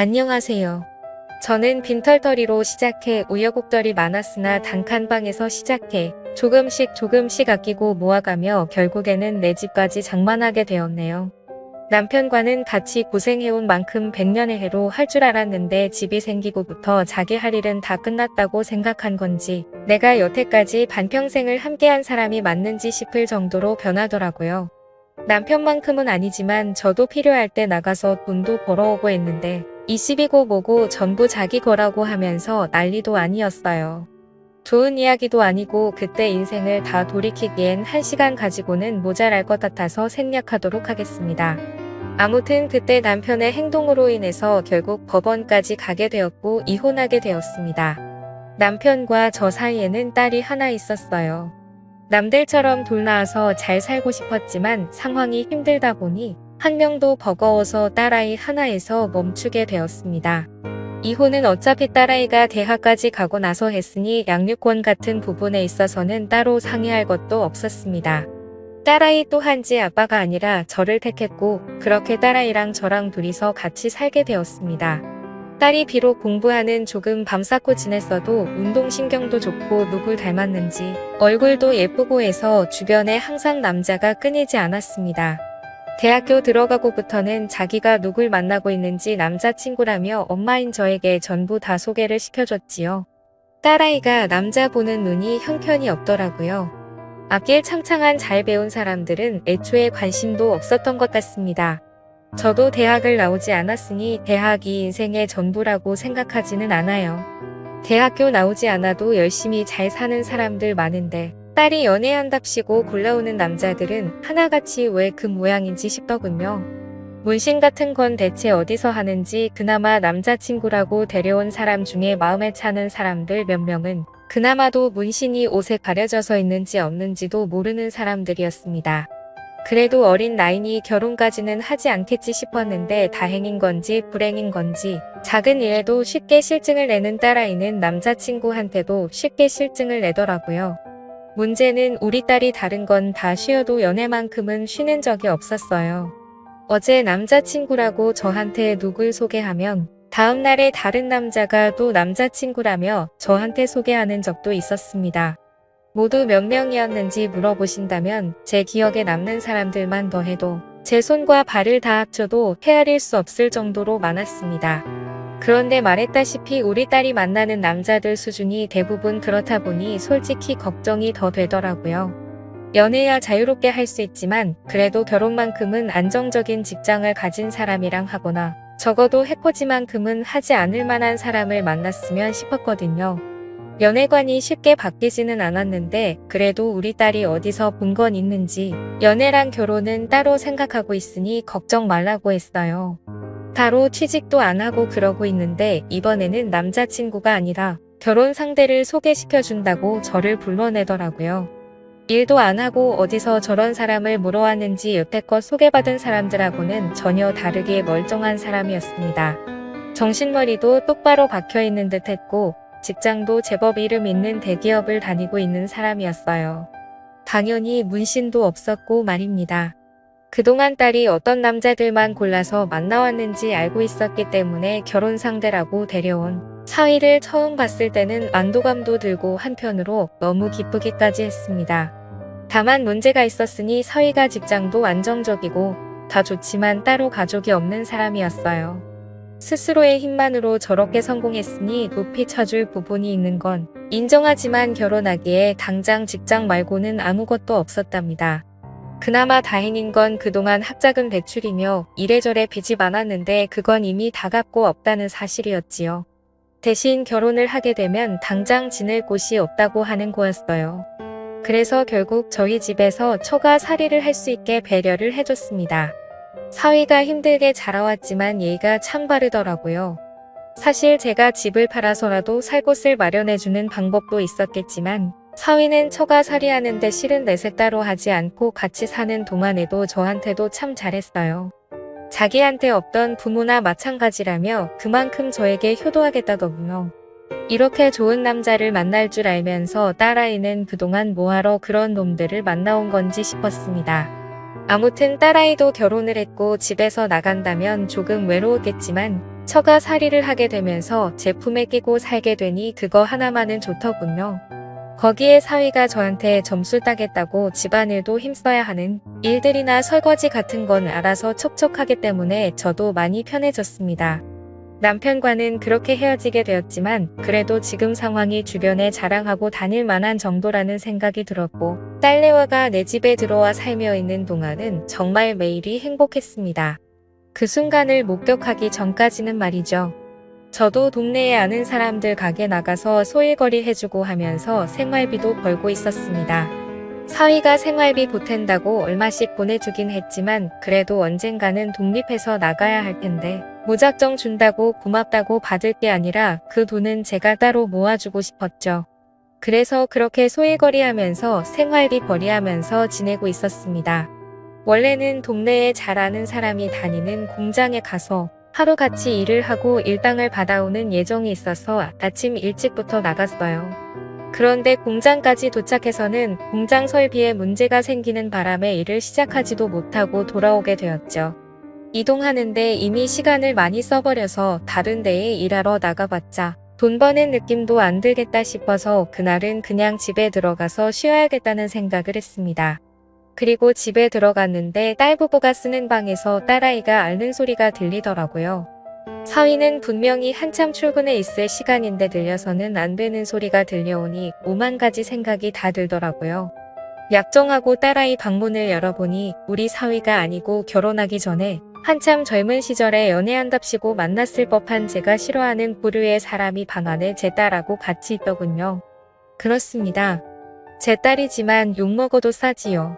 안녕하세요. 저는 빈털터리로 시작해 우여곡절이 많았으나 단칸방에서 시작해 조금씩 아끼고 모아가며 결국에는 내 집까지 장만하게 되었네요. 남편과는 같이 고생해온 만큼 100년의 해로 할 줄 알았는데 집이 생기고부터 자기 할 일은 다 끝났다고 생각한 건지 내가 여태까지 반평생을 함께한 사람이 맞는지 싶을 정도로 변하더라고요. 남편만큼은 아니지만 저도 필요할 때 나가서 돈도 벌어오고 했는데 이 집이고 뭐고 전부 자기 거라고 하면서 난리도 아니었어요. 좋은 이야기도 아니고 그때 인생을 다 돌이키기엔 1시간 가지고는 모자랄 것 같아서 생략하도록 하겠습니다. 아무튼 그때 남편의 행동으로 인해서 결국 법원까지 가게 되었고 이혼하게 되었습니다. 남편과 저 사이에는 딸이 하나 있었어요. 남들처럼 둘 낳아서 잘 살고 싶었지만 상황이 힘들다 보니 한 명도 버거워서 딸아이 하나에서 멈추게 되었습니다. 이혼은 어차피 딸아이가 대학까지 가고 나서 했으니 양육권 같은 부분에 있어서는 따로 상의할 것도 없었습니다. 딸아이 또한 지 아빠가 아니라 저를 택했고 그렇게 딸아이랑 저랑 둘이서 같이 살게 되었습니다. 딸이 비록 공부하는 조금 밤새고 지냈어도 운동신경도 좋고 누굴 닮았는지 얼굴도 예쁘고 해서 주변에 항상 남자가 끊이지 않았습니다. 대학교 들어가고부터는 자기가 누굴 만나고 있는지 남자친구라며 엄마인 저에게 전부 다 소개를 시켜줬지요. 딸아이가 남자 보는 눈이 형편이 없더라고요. 앞길 창창한 잘 배운 사람들은 애초에 관심도 없었던 것 같습니다. 저도 대학을 나오지 않았으니 대학이 인생의 전부라고 생각하지는 않아요. 대학교 나오지 않아도 열심히 잘 사는 사람들 많은데 딸이 연애한답시고 골라오는 남자들은 하나같이 왜 그 모양인지 싶더군요. 문신 같은 건 대체 어디서 하는지 그나마 남자친구라고 데려온 사람 중에 마음에 차는 사람들 몇 명은 그나마도 문신이 옷에 가려져서 있는지 없는지도 모르는 사람들이었습니다. 그래도 어린 나이니 결혼까지는 하지 않겠지 싶었는데 다행인 건지 불행인 건지 작은 일에도 쉽게 실증을 내는 딸아이는 남자친구한테도 쉽게 실증을 내더라고요. 문제는 우리 딸이 다른 건 다 쉬어도 연애만큼은 쉬는 적이 없었어요. 어제 남자친구라고 저한테 누굴 소개하면 다음날에 다른 남자가 또 남자친구라며 저한테 소개하는 적도 있었습니다. 모두 몇 명이었는지 물어보신다면 제 기억에 남는 사람들만 더해도 제 손과 발을 다 합쳐도 헤아릴 수 없을 정도로 많았습니다. 그런데 말했다시피 우리 딸이 만나는 남자들 수준이 대부분 그렇다 보니 솔직히 걱정이 더 되더라고요. 연애야 자유롭게 할 수 있지만 그래도 결혼만큼은 안정적인 직장을 가진 사람이랑 하거나 적어도 해코지만큼은 하지 않을 만한 사람을 만났으면 싶었거든요. 연애관이 쉽게 바뀌지는 않았는데 그래도 우리 딸이 어디서 본 건 있는지 연애랑 결혼은 따로 생각하고 있으니 걱정 말라고 했어요. 바로 취직도 안 하고 그러고 있는데 이번에는 남자친구가 아니라 결혼 상대를 소개시켜준다고 저를 불러내더라고요. 일도 안 하고 어디서 저런 사람을 물어왔는지 여태껏 소개받은 사람들하고는 전혀 다르게 멀쩡한 사람이었습니다. 정신머리도 똑바로 박혀있는 듯 했고 직장도 제법 이름 있는 대기업을 다니고 있는 사람이었어요. 당연히 문신도 없었고 말입니다. 그동안 딸이 어떤 남자들만 골라서 만나왔는지 알고 있었기 때문에 결혼 상대라고 데려온 사위를 처음 봤을 때는 안도감도 들고 한편으로 너무 기쁘기까지 했습니다. 다만 문제가 있었으니 사위가 직장도 안정적이고 다 좋지만 따로 가족이 없는 사람이었어요. 스스로의 힘만으로 저렇게 성공했으니 높이 쳐줄 부분이 있는 건 인정하지만 결혼하기에 당장 직장 말고는 아무것도 없었답니다. 그나마 다행인 건 그동안 학자금 대출이며 이래저래 빚이 많았는데 그건 이미 다 갚고 없다는 사실이었지요. 대신 결혼을 하게 되면 당장 지낼 곳이 없다고 하는 거였어요. 그래서 결국 저희 집에서 처가살이를 할 수 있게 배려를 해줬습니다. 사위가 힘들게 자라왔지만 예의가 참 바르더라고요. 사실 제가 집을 팔아서라도 살 곳을 마련해주는 방법도 있었겠지만 사위는 처가살이하는데 실은 내색 따로 하지 않고 같이 사는 동안에도 저한테도 참 잘했어요. 자기한테 없던 부모나 마찬가지라며 그만큼 저에게 효도하겠다더군요. 이렇게 좋은 남자를 만날 줄 알면서 딸아이는 그동안 뭐하러 그런 놈들을 만나온 건지 싶었습니다. 아무튼 딸아이도 결혼을 했고 집에서 나간다면 조금 외로웠겠지만 처가 살이를 하게 되면서 제품에 끼고 살게 되니 그거 하나만은 좋더군요. 거기에 사위가 저한테 점수 따겠다고 집안일도 힘써야 하는 일들이나 설거지 같은 건 알아서 척척하기 때문에 저도 많이 편해졌습니다. 남편과는 그렇게 헤어지게 되었지만 그래도 지금 상황이 주변에 자랑하고 다닐 만한 정도라는 생각이 들었고 딸내화가 내 집에 들어와 살며 있는 동안은 정말 매일이 행복했습니다. 그 순간을 목격하기 전까지는 말이죠. 저도 동네에 아는 사람들 가게 나가서 소일거리 해주고 하면서 생활비도 벌고 있었습니다. 사위가 생활비 보탠다고 얼마씩 보내주긴 했지만 그래도 언젠가는 독립해서 나가야 할 텐데 무작정 준다고 고맙다고 받을 게 아니라 그 돈은 제가 따로 모아주고 싶었죠. 그래서 그렇게 소일거리 하면서 생활비 벌이하면서 지내고 있었습니다. 원래는 동네에 잘 아는 사람이 다니는 공장에 가서 하루 같이 일을 하고 일당을 받아오는 예정이 있어서 아침 일찍부터 나갔어요. 그런데 공장까지 도착해서는 공장 설비에 문제가 생기는 바람에 일을 시작하지도 못하고 돌아오게 되었죠. 이동하는데 이미 시간을 많이 써버려서 다른 데에 일하러 나가봤자 돈 버는 느낌도 안 들겠다 싶어서 그날은 그냥 집에 들어가서 쉬어야겠다는 생각을 했습니다. 그리고 집에 들어갔는데 딸부부가 쓰는 방에서 딸아이가 앓는 소리가 들리더라고요. 사위는 분명히 한참 출근해 있을 시간인데 들려서는 안 되는 소리가 들려오니 오만 가지 생각이 다 들더라고요. 약정하고 딸아이 방문을 열어보니 우리 사위가 아니고 결혼하기 전에 한참 젊은 시절에 연애한답시고 만났을 법한 제가 싫어하는 부류의 사람이 방 안에 제 딸하고 같이 있더군요. 그렇습니다. 제 딸이지만 욕먹어도 싸지요.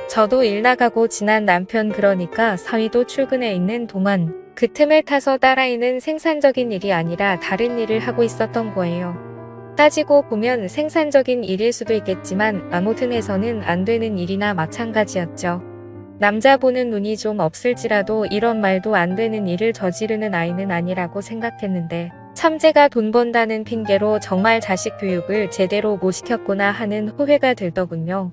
저도 일 나가고 지난 남편 그러니까 사위도 출근해 있는 동안 그 틈을 타서 딸아이는 생산적인 일이 아니라 다른 일을 하고 있었던 거예요. 따지고 보면 생산적인 일일 수도 있겠지만 아무튼 해서는 안 되는 일이나 마찬가지였죠. 남자 보는 눈이 좀 없을지라도 이런 말도 안 되는 일을 저지르는 아이는 아니라고 생각했는데 참 제가 돈 번다는 핑계로 정말 자식 교육을 제대로 못 시켰구나 하는 후회가 들더군요.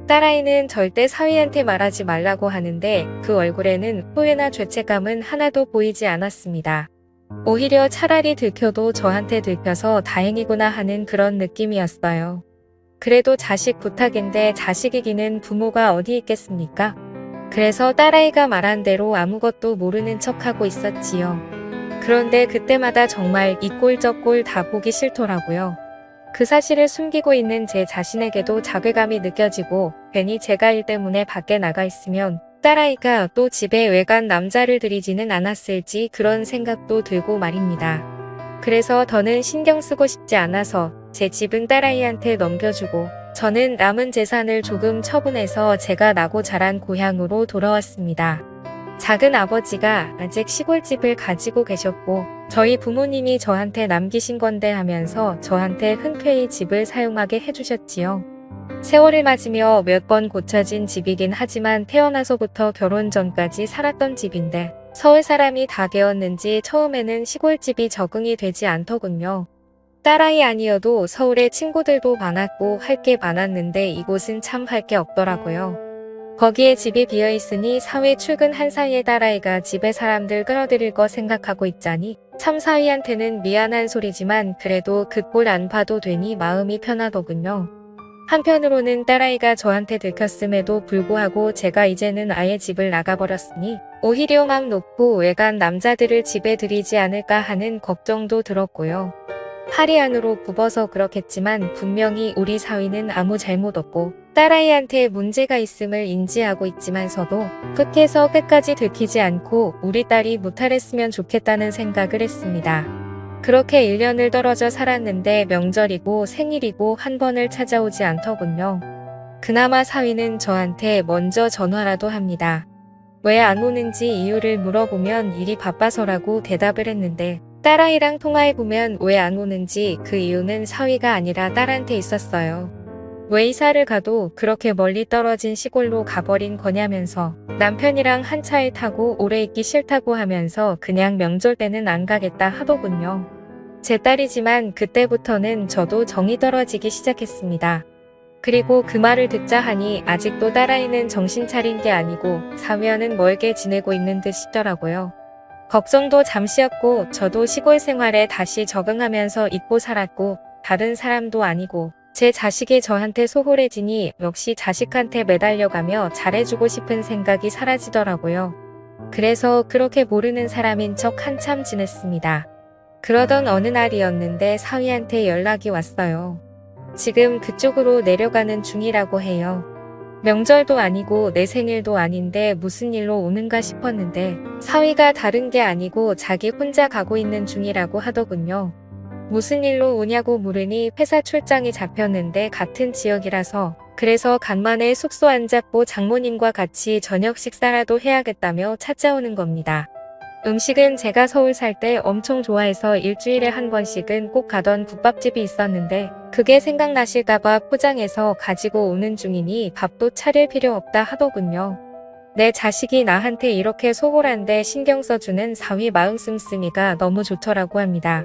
딸아이는 절대 사위한테 말하지 말라고 하는데 그 얼굴에는 후회나 죄책감은 하나도 보이지 않았습니다. 오히려 차라리 들켜도 저한테 들켜서 다행이구나 하는 그런 느낌이었어요. 그래도 자식 부탁인데 자식이기는 부모가 어디 있겠습니까? 그래서 딸아이가 말한 대로 아무것도 모르는 척하고 있었지요. 그런데 그때마다 정말 이 꼴 저 꼴 다 보기 싫더라고요. 그 사실을 숨기고 있는 제 자신에게도 자괴감이 느껴지고 괜히 제가 일 때문에 밖에 나가 있으면 딸아이가 또 집에 외간 남자를 들이지는 않았을지 그런 생각도 들고 말입니다. 그래서 더는 신경 쓰고 싶지 않아서 제 집은 딸아이한테 넘겨주고 저는 남은 재산을 조금 처분해서 제가 나고 자란 고향으로 돌아왔습니다. 작은 아버지가 아직 시골집을 가지고 계셨고 저희 부모님이 저한테 남기신 건데 하면서 저한테 흔쾌히 집을 사용하게 해주셨지요. 세월을 맞으며 몇 번 고쳐진 집이긴 하지만 태어나서부터 결혼 전까지 살았던 집인데 서울 사람이 다 되었는지 처음에는 시골집이 적응이 되지 않더군요. 딸아이 아니어도 서울에 친구들도 많았고 할 게 많았는데 이곳은 참 할 게 없더라고요. 거기에 집이 비어있으니 사회 출근한 사이에 딸아이가 집에 사람들 끌어들일 거 생각하고 있자니 참 사위한테는 미안한 소리지만 그래도 그 꼴 안 봐도 되니 마음이 편하더군요. 한편으로는 딸아이가 저한테 들켰음에도 불구하고 제가 이제는 아예 집을 나가버렸으니 오히려 맘 놓고 외간 남자들을 집에 들이지 않을까 하는 걱정도 들었고요. 팔이 안으로 굽어서 그렇겠지만 분명히 우리 사위는 아무 잘못 없고 딸아이한테 문제가 있음을 인지하고 있지만서도 끝에서 끝까지 들키지 않고 우리 딸이 무탈했으면 좋겠다는 생각을 했습니다. 그렇게 1년을 떨어져 살았는데 명절이고 생일이고 한 번을 찾아오지 않더군요. 그나마 사위는 저한테 먼저 전화라도 합니다. 왜 안 오는지 이유를 물어보면 일이 바빠서라고 대답을 했는데 딸아이랑 통화해보면 왜 안 오는지 그 이유는 사위가 아니라 딸한테 있었어요. 왜 이사를 가도 그렇게 멀리 떨어진 시골로 가버린 거냐면서 남편이랑 한 차에 타고 오래 있기 싫다고 하면서 그냥 명절 때는 안 가겠다 하더군요. 제 딸이지만 그때부터는 저도 정이 떨어지기 시작했습니다. 그리고 그 말을 듣자 하니 아직도 딸아이는 정신 차린 게 아니고 사위와는 멀게 지내고 있는 듯 싶더라고요. 걱정도 잠시였고 저도 시골 생활에 다시 적응하면서 잊고 살았고 다른 사람도 아니고 제 자식이 저한테 소홀해지니 역시 자식한테 매달려가며 잘해주고 싶은 생각이 사라지더라고요. 그래서 그렇게 모르는 사람인 척 한참 지냈습니다. 그러던 어느 날이었는데 사위한테 연락이 왔어요. 지금 그쪽으로 내려가는 중이라고 해요. 명절도 아니고 내 생일도 아닌데 무슨 일로 오는가 싶었는데 사위가 다른 게 아니고 자기 혼자 가고 있는 중이라고 하더군요. 무슨 일로 오냐고 물으니 회사 출장이 잡혔는데 같은 지역이라서 그래서 간만에 숙소 안 잡고 장모님과 같이 저녁 식사라도 해야겠다며 찾아오는 겁니다. 음식은 제가 서울 살 때 엄청 좋아해서 일주일에 한 번씩은 꼭 가던 국밥집이 있었는데 그게 생각나실까봐 포장해서 가지고 오는 중이니 밥도 차릴 필요 없다 하더군요. 내 자식이 나한테 이렇게 소홀한데 신경 써주는 사위 마음 씀씀이가 너무 좋더라고 합니다.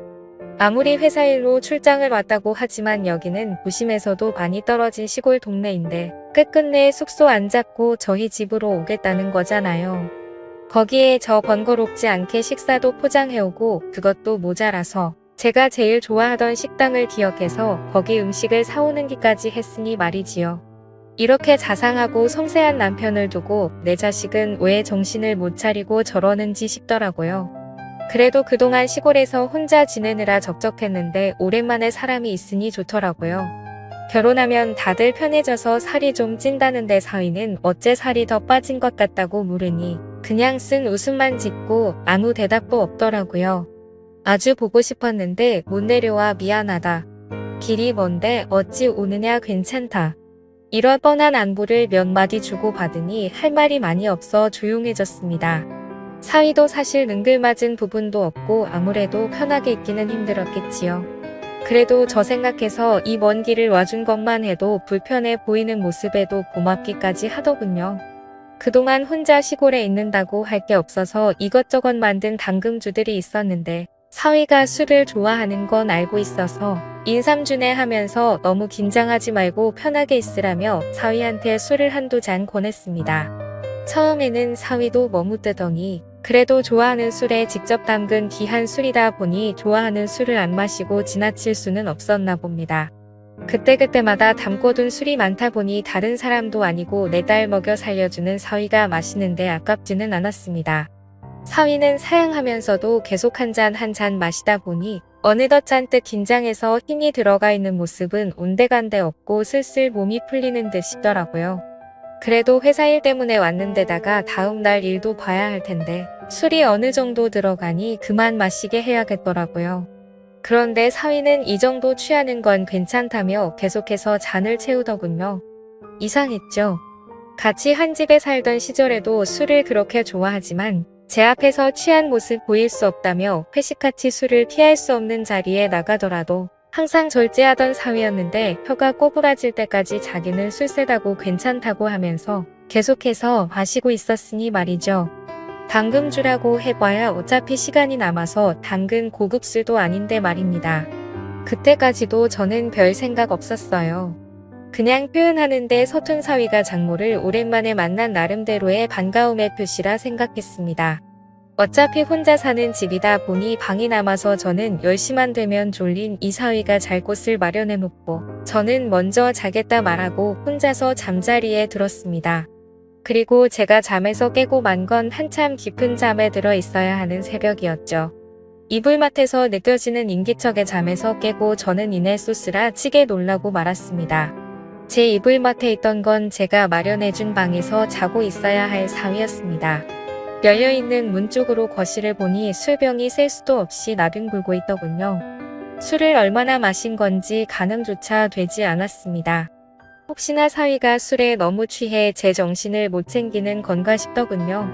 아무리 회사 일로 출장을 왔다고 하지만 여기는 도심에서도 많이 떨어진 시골 동네인데 끝끝내 숙소 안 잡고 저희 집으로 오겠다는 거잖아요. 거기에 저 번거롭지 않게 식사도 포장해오고 그것도 모자라서 제가 제일 좋아하던 식당을 기억해서 거기 음식을 사오는 기까지 했으니 말이지요. 이렇게 자상하고 섬세한 남편을 두고 내 자식은 왜 정신을 못 차리고 저러는지 싶더라고요. 그래도 그동안 시골에서 혼자 지내느라 적적했는데 오랜만에 사람이 있으니 좋더라고요. 결혼하면 다들 편해져서 살이 좀 찐다는데 사위는 어째 살이 더 빠진 것 같다고 물으니 그냥 쓴 웃음만 짓고 아무 대답도 없더라고요. 아주 보고 싶었는데 못 내려와 미안하다. 길이 먼데 어찌 오느냐 괜찮다. 이런 뻔한 안부를 몇 마디 주고받으니 할 말이 많이 없어 조용해졌습니다. 사위도 사실 능글맞은 부분도 없고 아무래도 편하게 있기는 힘들었겠지요. 그래도 저 생각해서 이 먼 길을 와준 것만 해도 불편해 보이는 모습에도 고맙기까지 하더군요. 그동안 혼자 시골에 있는다고 할 게 없어서 이것저것 만든 당금주들이 있었는데 사위가 술을 좋아하는 건 알고 있어서 인삼주네 하면서 너무 긴장하지 말고 편하게 있으라며 사위한테 술을 한두 잔 권했습니다. 처음에는 사위도 머뭇대더니 그래도 좋아하는 술에 직접 담근 귀한 술이다 보니 좋아하는 술을 안 마시고 지나칠 수는 없었나 봅니다. 그때그때마다 담궈둔 술이 많다 보니 다른 사람도 아니고 내 딸 먹여 살려주는 사위가 마시는데 아깝지는 않았습니다. 사위는 사양하면서도 계속 한 잔 한 잔 마시다 보니 어느덧 잔뜩 긴장해서 힘이 들어가 있는 모습은 온데간데 없고 슬슬 몸이 풀리는 듯 싶더라고요. 그래도 회사 일 때문에 왔는데다가 다음 날 일도 봐야 할 텐데 술이 어느 정도 들어가니 그만 마시게 해야겠더라고요. 그런데 사위는 이 정도 취하는 건 괜찮다며 계속해서 잔을 채우더군요. 이상했죠. 같이 한 집에 살던 시절에도 술을 그렇게 좋아하지만 제 앞에서 취한 모습 보일 수 없다며 회식같이 술을 피할 수 없는 자리에 나가더라도 항상 절제하던 사위였는데 혀가 꼬부라질 때까지 자기는 술 세다고 괜찮다고 하면서 계속해서 마시고 있었으니 말이죠. 당금주라고 해봐야 어차피 시간이 남아서 당근 고급술도 아닌데 말입니다. 그때까지도 저는 별 생각 없었어요. 그냥 표현하는데 서툰 사위가 장모를 오랜만에 만난 나름대로의 반가움의 표시라 생각했습니다. 어차피 혼자 사는 집이다 보니 방이 남아서 저는 10시만 되면 졸린 이 사위가 잘 곳을 마련해놓고 저는 먼저 자겠다 말하고 혼자서 잠자리에 들었습니다. 그리고 제가 잠에서 깨고 만 건 한참 깊은 잠에 들어 있어야 하는 새벽이었죠. 이불맡에서 느껴지는 인기척의 잠에서 깨고 저는 이내 쏘스라 찌게 놀라고 말았습니다. 제 이불맡에 있던 건 제가 마련해준 방에서 자고 있어야 할 사위였습니다. 열려있는 문 쪽으로 거실을 보니 술병이 셀 수도 없이 나뒹굴고 있더군요. 술을 얼마나 마신 건지 가늠조차 되지 않았습니다. 혹시나 사위가 술에 너무 취해 제 정신을 못 챙기는 건가 싶더군요.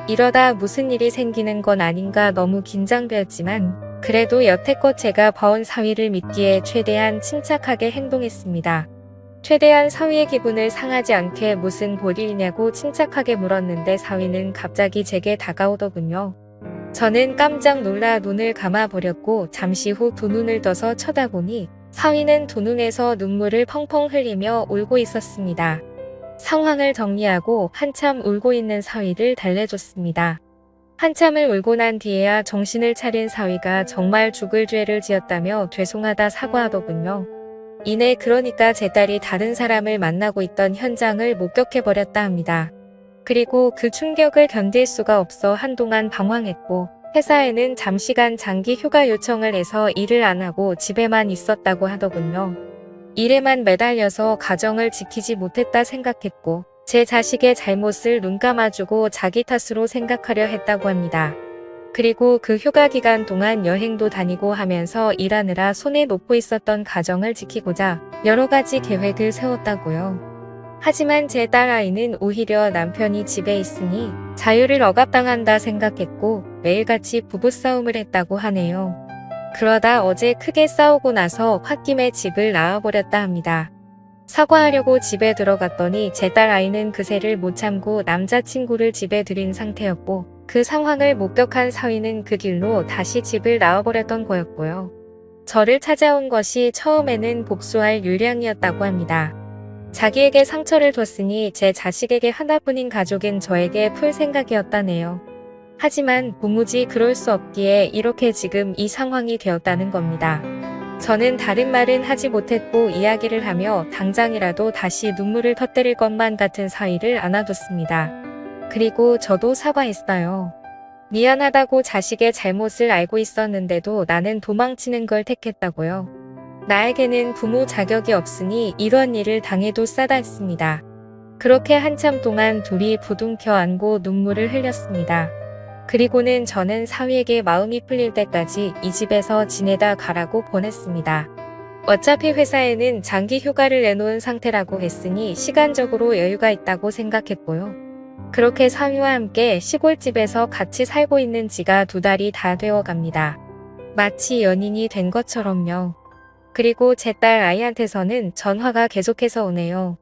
이러다 무슨 일이 생기는 건 아닌가 너무 긴장되었지만 그래도 여태껏 제가 봐온 사위를 믿기에 최대한 침착하게 행동했습니다. 최대한 사위의 기분을 상하지 않게 무슨 볼일이냐고 침착하게 물었는데 사위는 갑자기 제게 다가오더군요. 저는 깜짝 놀라 눈을 감아버렸고 잠시 후 두 눈을 떠서 쳐다보니 사위는 두 눈에서 눈물을 펑펑 흘리며 울고 있었습니다. 상황을 정리하고 한참 울고 있는 사위를 달래줬습니다. 한참을 울고 난 뒤에야 정신을 차린 사위가 정말 죽을 죄를 지었다며 죄송하다 사과하더군요. 이내 그러니까 제 딸이 다른 사람을 만나고 있던 현장을 목격해버렸다 합니다. 그리고 그 충격을 견딜 수가 없어 한동안 방황했고 회사에는 잠시간 장기 휴가 요청을 해서 일을 안 하고 집에만 있었다고 하더군요. 일에만 매달려서 가정을 지키지 못했다 생각했고 제 자식의 잘못을 눈 감아주고 자기 탓으로 생각하려 했다고 합니다. 그리고 그 휴가 기간 동안 여행도 다니고 하면서 일하느라 손에 놓고 있었던 가정을 지키고자 여러 가지 계획을 세웠다고요. 하지만 제 딸아이는 오히려 남편이 집에 있으니 자유를 억압당한다 생각했고 매일같이 부부싸움을 했다고 하네요. 그러다 어제 크게 싸우고 나서 홧김에 집을 나와버렸다 합니다. 사과하려고 집에 들어갔더니 제 딸아이는 그새를 못 참고 남자친구를 집에 들인 상태였고 그 상황을 목격한 사위는 그 길로 다시 집을 나와버렸던 거였고요. 저를 찾아온 것이 처음에는 복수할 요량이었다고 합니다. 자기에게 상처를 줬으니 제 자식에게 하나뿐인 가족인 저에게 풀 생각이었다네요. 하지만 도무지 그럴 수 없기에 이렇게 지금 이 상황이 되었다는 겁니다. 저는 다른 말은 하지 못했고 이야기를 하며 당장이라도 다시 눈물을 터뜨릴 것만 같은 사위를 안아줬습니다. 그리고 저도 사과했어요. 미안하다고 자식의 잘못을 알고 있었는데도 나는 도망치는 걸 택했다고요. 나에게는 부모 자격이 없으니 이런 일을 당해도 싸다 했습니다. 그렇게 한참 동안 둘이 부둥켜 안고 눈물을 흘렸습니다. 그리고는 저는 사위에게 마음이 풀릴 때까지 이 집에서 지내다 가라고 보냈습니다. 어차피 회사에는 장기 휴가를 내놓은 상태라고 했으니 시간적으로 여유가 있다고 생각했고요. 그렇게 사위와 함께 시골집에서 같이 살고 있는 지가 2달이 다 되어 갑니다. 마치 연인이 된 것처럼요. 그리고 제 딸 아이한테서는 전화가 계속해서 오네요.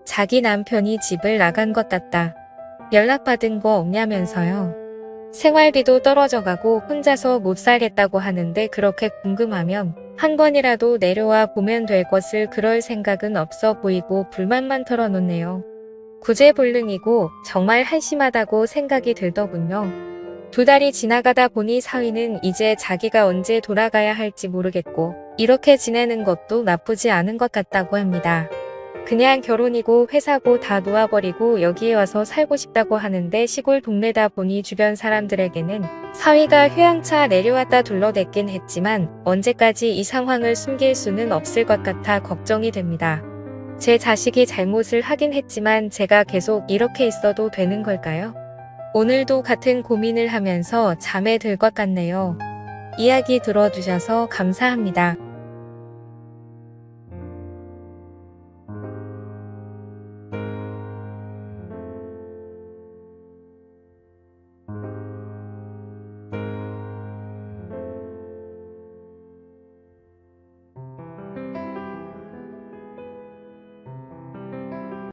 자기 남편이 집을 나간 것 같다. 연락받은 거 없냐면서요. 생활비도 떨어져가고 혼자서 못 살겠다고 하는데 그렇게 궁금하면 한 번이라도 내려와 보면 될 것을 그럴 생각은 없어 보이고 불만만 털어놓네요. 구제불능이고 정말 한심하다고 생각이 들더군요. 2달이 지나가다 보니 사위는 이제 자기가 언제 돌아가야 할지 모르겠고 이렇게 지내는 것도 나쁘지 않은 것 같다고 합니다. 그냥 결혼이고 회사고 다 놓아버리고 여기에 와서 살고 싶다고 하는데 시골 동네다 보니 주변 사람들에게는 사위가 휴양차 내려왔다 둘러댔긴 했지만 언제까지 이 상황을 숨길 수는 없을 것 같아 걱정이 됩니다. 제 자식이 잘못을 하긴 했지만 제가 계속 이렇게 있어도 되는 걸까요? 오늘도 같은 고민을 하면서 잠에 들 것 같네요. 이야기 들어주셔서 감사합니다.